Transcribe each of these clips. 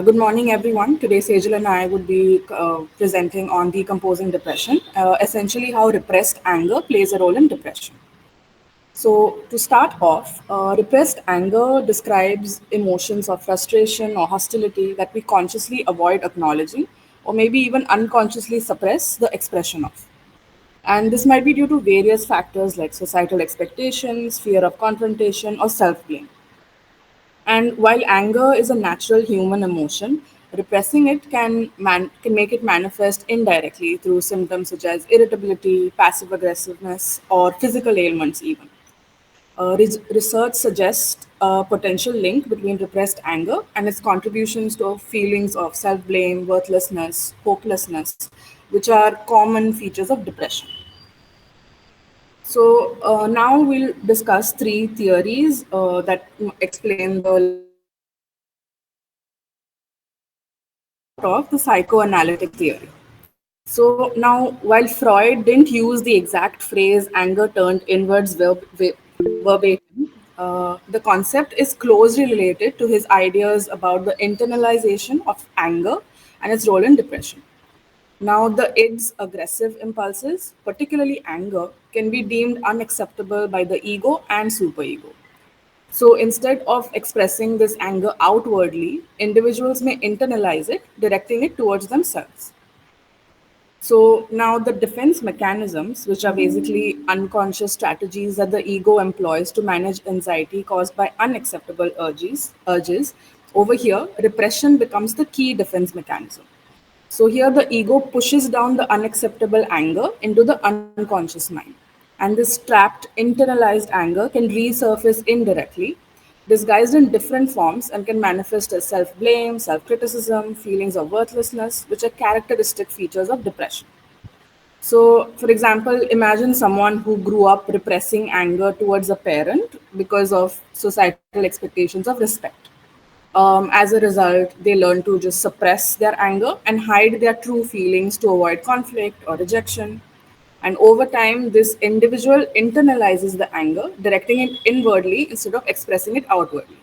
Good morning, everyone. Today, Sejal and I would be presenting on decomposing depression, essentially how repressed anger plays a role in depression. So, to start off, repressed anger describes emotions of frustration or hostility that we consciously avoid acknowledging, or maybe even unconsciously suppress the expression of. And this might be due to various factors like societal expectations, fear of confrontation, or self blame. And while anger is a natural human emotion, repressing it can make it manifest indirectly through symptoms such as irritability, passive aggressiveness, or physical ailments even. Research suggests a potential link between repressed anger and its contributions to feelings of self blame, worthlessness, hopelessness, which are common features of depression. So now we'll discuss three theories that explain the link between depression and anger. Let's start off the psychoanalytic theory. So now, while Freud didn't use the exact phrase "anger turned inwards" verbatim, the concept is closely related to his ideas about the internalization of anger and its role in depression. Now, the id's aggressive impulses, particularly anger, can be deemed unacceptable by the ego and superego. So instead of expressing this anger outwardly, individuals may internalize it, directing it towards themselves. So now the defense mechanisms, which are basically unconscious strategies that the ego employs to manage anxiety caused by unacceptable urges, over here, repression becomes the key defense mechanism. So here the ego pushes down the unacceptable anger into the unconscious mind. And this trapped, internalized anger can resurface indirectly, disguised in different forms, and can manifest as self blame, self criticism, feelings of worthlessness, which are characteristic features of depression. So, for example, imagine someone who grew up repressing anger towards a parent because of societal expectations of respect. As a result, they learn to just suppress their anger and hide their true feelings to avoid conflict or rejection. And over time, this individual internalizes the anger, directing it inwardly instead of expressing it outwardly.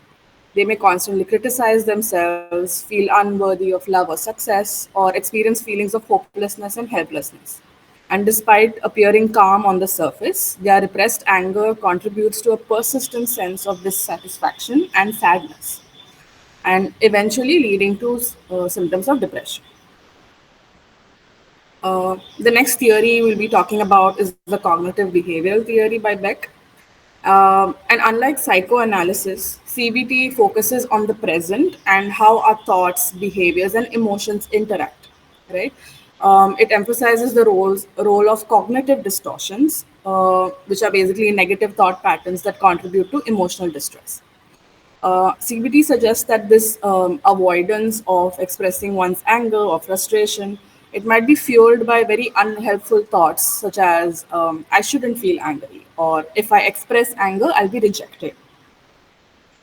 They may constantly criticize themselves, feel unworthy of love or success, or experience feelings of hopelessness and helplessness. And despite appearing calm on the surface, their repressed anger contributes to a persistent sense of dissatisfaction and sadness, and eventually leading to symptoms of depression. The next theory we'll be talking about is the cognitive behavioral theory by Beck. And unlike psychoanalysis, CBT focuses on the present and how our thoughts, behaviors, and emotions interact. Right? It emphasizes the role of cognitive distortions, which are basically negative thought patterns that contribute to emotional distress. CBT suggests that this avoidance of expressing one's anger or frustration, it might be fueled by very unhelpful thoughts such as I shouldn't feel angry, or if I express anger, I'll be rejected.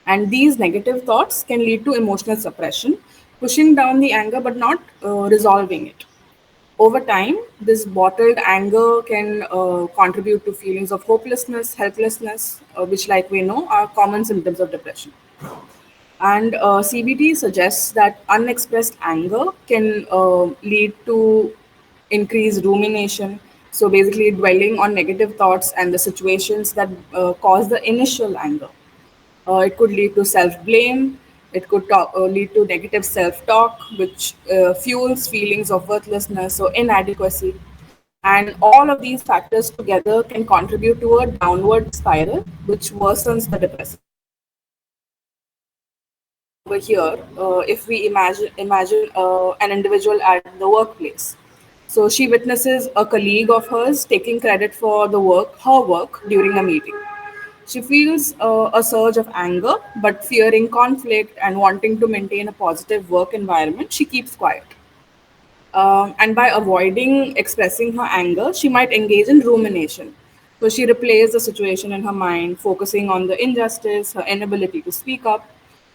And these negative thoughts can lead to emotional suppression, pushing down the anger but not resolving it. Over time, this bottled anger can contribute to feelings of hopelessness, helplessness, which, like we know, are common symptoms of depression. And CBT suggests that unexpressed anger can lead to increased rumination. So basically, dwelling on negative thoughts and the situations that cause the initial anger. It could lead to self blame. It could lead to negative self talk, which fuels feelings of worthlessness or inadequacy. And all of these factors together can contribute to a downward spiral, which worsens the depressive symptoms. Over here, if we imagine an individual at the workplace, so she witnesses a colleague of hers taking credit for her work during a meeting. She feels a surge of anger, but fearing conflict and wanting to maintain a positive work environment, she keeps quiet. And by avoiding expressing her anger, she might engage in rumination. So she replays the situation in her mind, focusing on the injustice, her inability to speak up,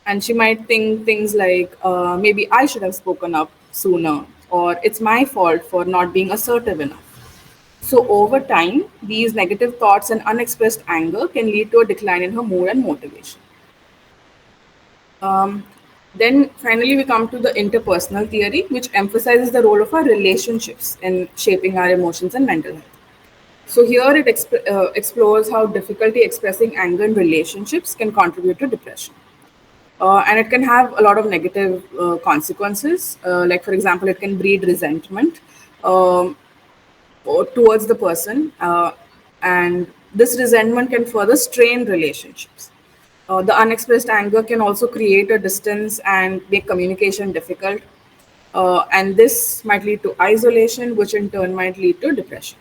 and she might think things like, maybe I should have spoken up sooner, or it's my fault for not being assertive enough. So, over time, these negative thoughts and unexpressed anger can lead to a decline in her mood and motivation. Um, Then finally, we come to the interpersonal theory, which emphasizes the role of our relationships in shaping our emotions and mental health. So here it explores how difficulty expressing anger in relationships can contribute to depression. And it can have a lot of negative consequences. Like, for example, it can breed resentment um, towards the person, and this resentment can further strain relationships. The unexpressed anger can also create a distance and make communication difficult. And this might lead to isolation, which in turn might lead to depression.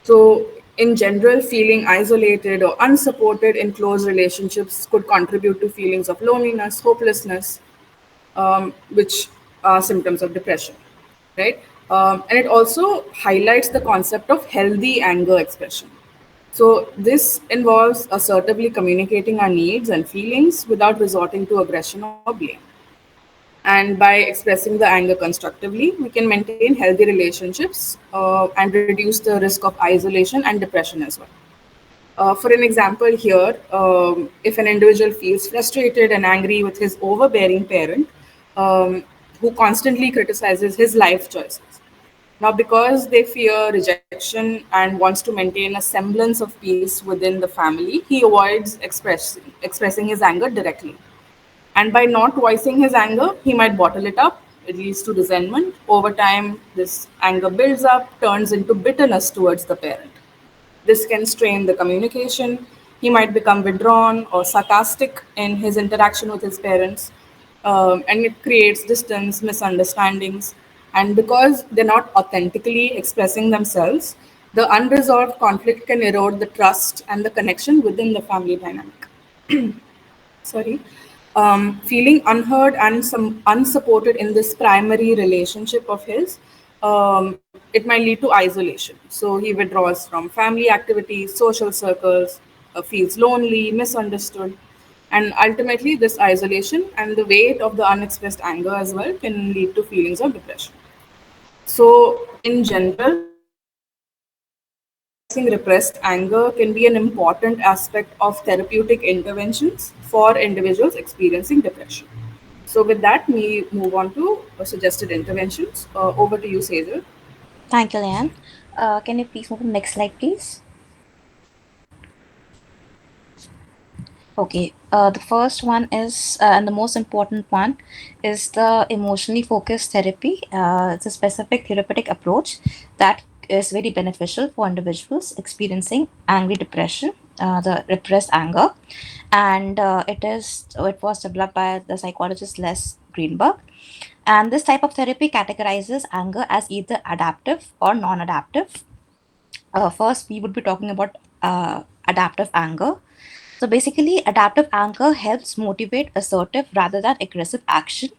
So, in general, feeling isolated or unsupported in close relationships could contribute to feelings of loneliness, hopelessness, which are symptoms of depression, right? And it also highlights the concept of healthy anger expression. So, this involves assertively communicating our needs and feelings without resorting to aggression or blame. And by expressing the anger constructively, we can maintain healthy relationships and reduce the risk of isolation and depression as well. For an example, here, if an individual feels frustrated and angry with his overbearing parent, um, who constantly criticizes his life choices. Now, because they fear rejection and wants to maintain a semblance of peace within the family, he avoids expressing his anger directly. And by not voicing his anger, he might bottle it up. It leads to resentment. Over time, this anger builds up, turns into bitterness towards the parent. This can strain the communication. He might become withdrawn or sarcastic in his interaction with his parents, and it creates distance, misunderstandings. And because they're not authentically expressing themselves, the unresolved conflict can erode the trust and the connection within the family dynamic. Sorry. Feeling unheard and some unsupported in this primary relationship of his, it might lead to isolation. So he withdraws from family activities, social circles, feels lonely, misunderstood. And ultimately, this isolation and the weight of the unexpressed anger as well can lead to feelings of depression. So, in general, addressing repressed anger can be an important aspect of therapeutic interventions for individuals experiencing depression. So, with that, we move on to suggested interventions. Over to you, Sejal. Thank you, Leanne. Can you please move to the next slide, please? Okay, the first one is, and the most important one, is the emotionally focused therapy. It's a specific therapeutic approach that is very beneficial for individuals experiencing angry depression, the repressed anger, and it was developed by the psychologist Les Greenberg. And this type of therapy categorizes anger as either adaptive or non-adaptive. First, we would be talking about adaptive anger. So basically, adaptive anger helps motivate assertive rather than aggressive action.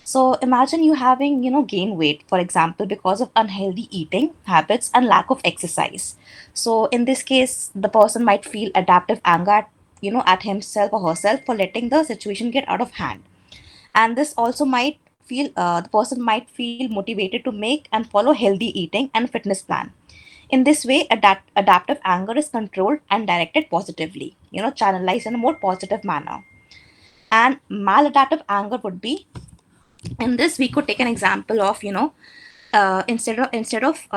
So imagine you having, gain weight, for example, because of unhealthy eating habits and lack of exercise. So in this case, the person might feel adaptive anger at himself or herself for letting the situation get out of hand. And this also might feel the person might feel motivated to make and follow healthy eating and fitness plan. In this way, adaptive anger is controlled and directed positively, channelized in a more positive manner. And maladaptive anger would be, in this we could take an example of, instead of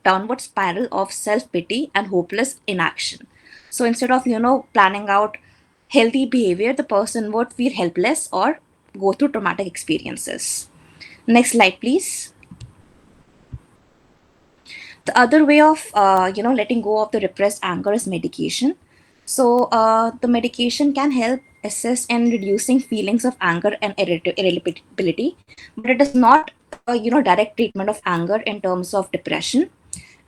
downward spiral of self-pity and hopeless inaction. So instead of, planning out healthy behavior, the person would feel helpless or go through traumatic experiences. Next slide, please. The other way of letting go of the repressed anger is medication. So the medication can help assist in reducing feelings of anger and irritability, but it is not direct treatment of anger in terms of depression.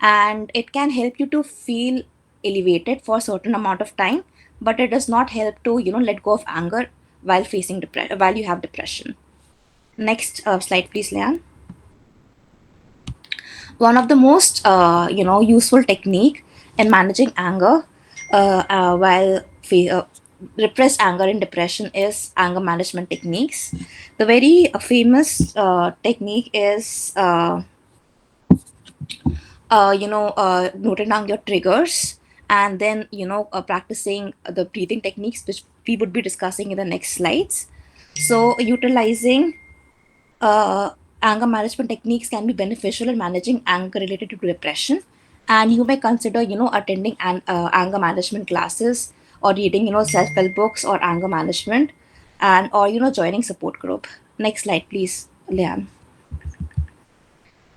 And it can help you to feel elevated for a certain amount of time, but it does not help to let go of anger while facing depression, while you have depression. Next slide, please, Leanne. One of the most useful technique in managing anger while repressed anger in depression is anger management techniques. The very famous technique is noting down your triggers, and then practicing the breathing techniques, which we would be discussing in the next slides. So, utilizing uh, anger management techniques can be beneficial in managing anger related to depression. And you may consider, attending anger management classes, or reading, self-help books or anger management, and or joining support group. Next slide, please, Lian.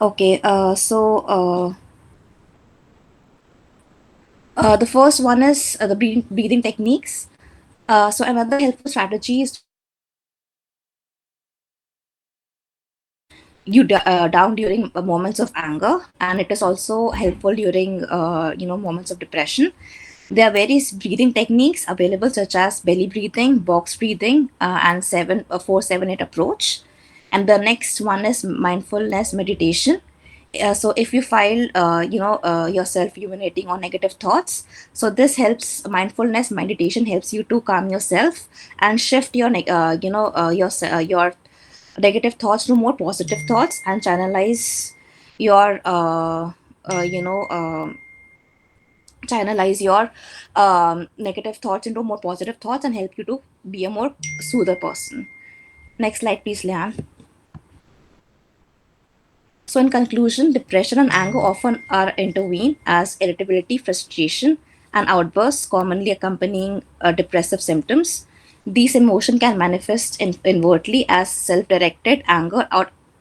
Okay, the first one is the breathing techniques. So another helpful strategy is to down during moments of anger, and it is also helpful during moments of depression. There are various breathing techniques available, such as belly breathing, box breathing, and 4-7-8 approach. And the next one is mindfulness meditation. So if you file yourself ruminating on negative thoughts, so this helps, mindfulness meditation helps you to calm yourself and shift your negative thoughts to more positive thoughts, and your you know channelize your negative thoughts into more positive thoughts and help you to be a more soother person. Next slide, please, Lian. So, in conclusion, depression and anger often are intervened as irritability, frustration, and outbursts commonly accompanying depressive symptoms. These emotions can manifest inwardly as self directed anger,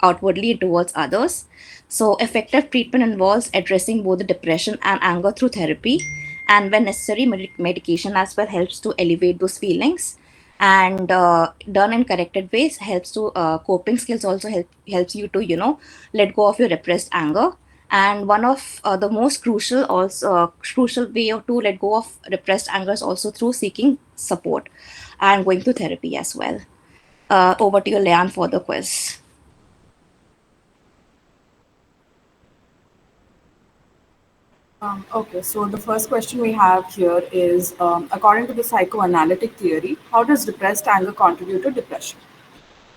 outwardly towards others. So, effective treatment involves addressing both the depression and anger through therapy, and when necessary, medication as well helps to elevate those feelings. And done in corrected ways helps to coping skills also helps you to let go of your repressed anger. And one of the most crucial way to let go of repressed anger is also through seeking support and going to therapy as well. Over to you, Leanne, for the quiz. Okay, so the first question we have here is, according to the psychoanalytic theory, how does repressed anger contribute to depression?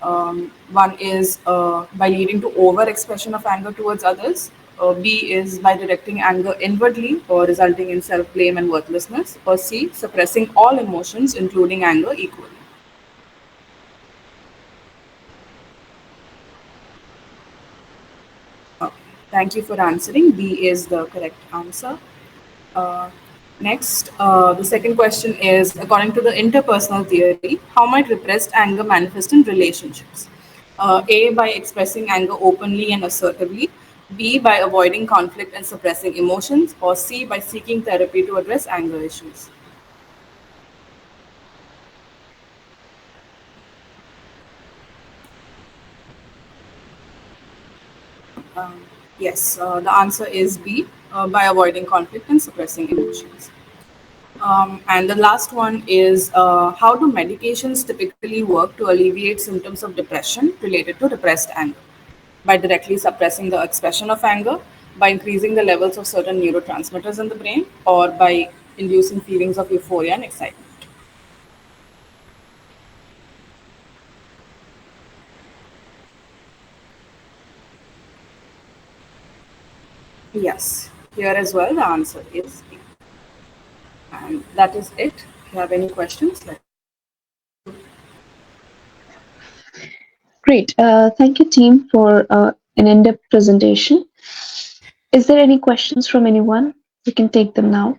One is by leading to over-expression of anger towards others. B is by directing anger inwardly or resulting in self-blame and worthlessness. Or C, suppressing all emotions, including anger, equally. Okay. Thank you for answering. B is the correct answer. Uh, Next, the second question is, according to the interpersonal theory, how might repressed anger manifest in relationships? A, by expressing anger openly and assertively. B, by avoiding conflict and suppressing emotions. Or C, by seeking therapy to address anger issues. Um, yes, the answer is B, by avoiding conflict and suppressing emotions. And the last one is, how do medications typically work to alleviate symptoms of depression related to repressed anger? By directly suppressing the expression of anger, by increasing the levels of certain neurotransmitters in the brain, or by inducing feelings of euphoria and excitement. Yes, here as well, the answer is B. And that is it. If you have any questions, let Great. Thank you, team, for an in-depth presentation. Is there any questions from anyone? We can take them now.